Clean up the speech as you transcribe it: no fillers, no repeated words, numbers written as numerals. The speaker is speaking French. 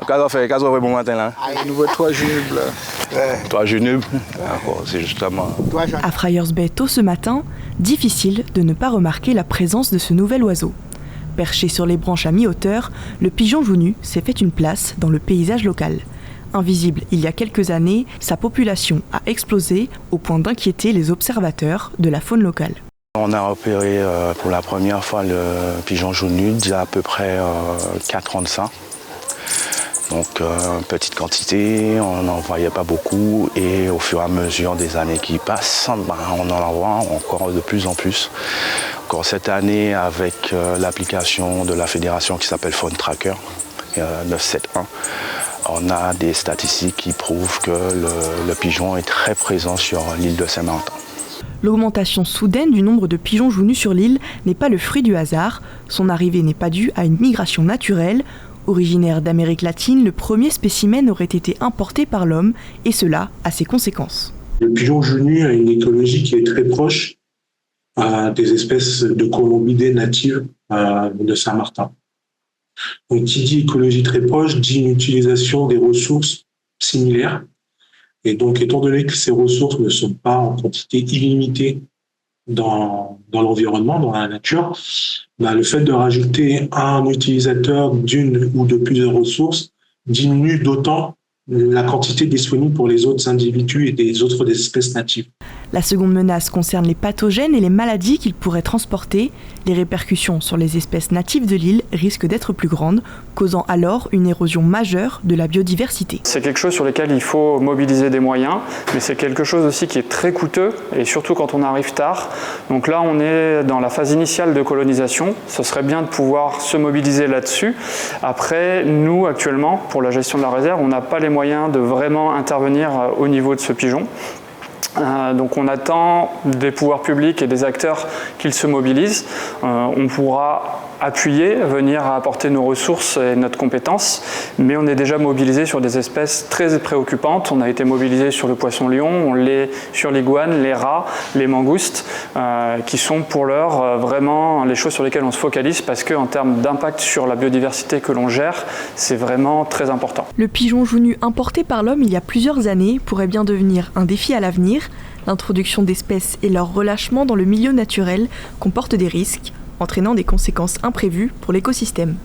Qu'est-ce qu'on fait bon matin là? Nouveau toit Junub là. Toi Junub? D'accord, c'est justement. À Friars Bay tôt ce matin, difficile de ne pas remarquer la présence de ce nouvel oiseau. Perché sur les branches à mi-hauteur, le pigeon joue-nu s'est fait une place dans le paysage local. Invisible il y a quelques années, sa population a explosé au point d'inquiéter les observateurs de la faune locale. On a repéré pour la première fois le pigeon joue-nu il y a à peu près 4 ans de ça. Donc petite quantité, on n'en voyait pas beaucoup et au fur et à mesure des années qui passent, on en voit encore de plus en plus. Encore cette année avec l'application de la fédération qui s'appelle Faune Tracker 971, on a des statistiques qui prouvent que le pigeon est très présent sur l'île de Saint-Martin. L'augmentation soudaine du nombre de pigeons joue-nus sur l'île n'est pas le fruit du hasard. Son arrivée n'est pas due à une migration naturelle. Originaire d'Amérique latine, le premier spécimen aurait été importé par l'homme, et cela a ses conséquences. Le pigeon joue-nu a une écologie qui est très proche des espèces de colombidés natives de Saint-Martin. Donc, qui dit écologie très proche, dit une utilisation des ressources similaires. Et donc, étant donné que ces ressources ne sont pas en quantité illimitée dans l'environnement, dans la nature, le fait de rajouter un utilisateur d'une ou de plusieurs ressources diminue d'autant la quantité disponible pour les autres individus et des autres espèces natives. La seconde menace concerne les pathogènes et les maladies qu'ils pourraient transporter. Les répercussions sur les espèces natives de l'île risquent d'être plus grandes, causant alors une érosion majeure de la biodiversité. C'est quelque chose sur lequel il faut mobiliser des moyens, mais c'est quelque chose aussi qui est très coûteux, et surtout quand on arrive tard. Donc là, on est dans la phase initiale de colonisation. Ce serait bien de pouvoir se mobiliser là-dessus. Après, nous, actuellement, pour la gestion de la réserve, on n'a pas les moyens de vraiment intervenir au niveau de ce pigeon. Donc on attend des pouvoirs publics et des acteurs qu'ils se mobilisent. On pourra appuyer, venir apporter nos ressources et notre compétence, mais on est déjà mobilisé sur des espèces très préoccupantes. On a été mobilisé sur le poisson-lion, on l'est sur l'iguane, les rats, les mangoustes, qui sont pour l'heure vraiment les choses sur lesquelles on se focalise parce qu'en termes d'impact sur la biodiversité que l'on gère, c'est vraiment très important. Le pigeon joue-nu importé par l'homme il y a plusieurs années pourrait bien devenir un défi à l'avenir. L'introduction d'espèces et leur relâchement dans le milieu naturel comportent des risques, entraînant des conséquences imprévues pour l'écosystème.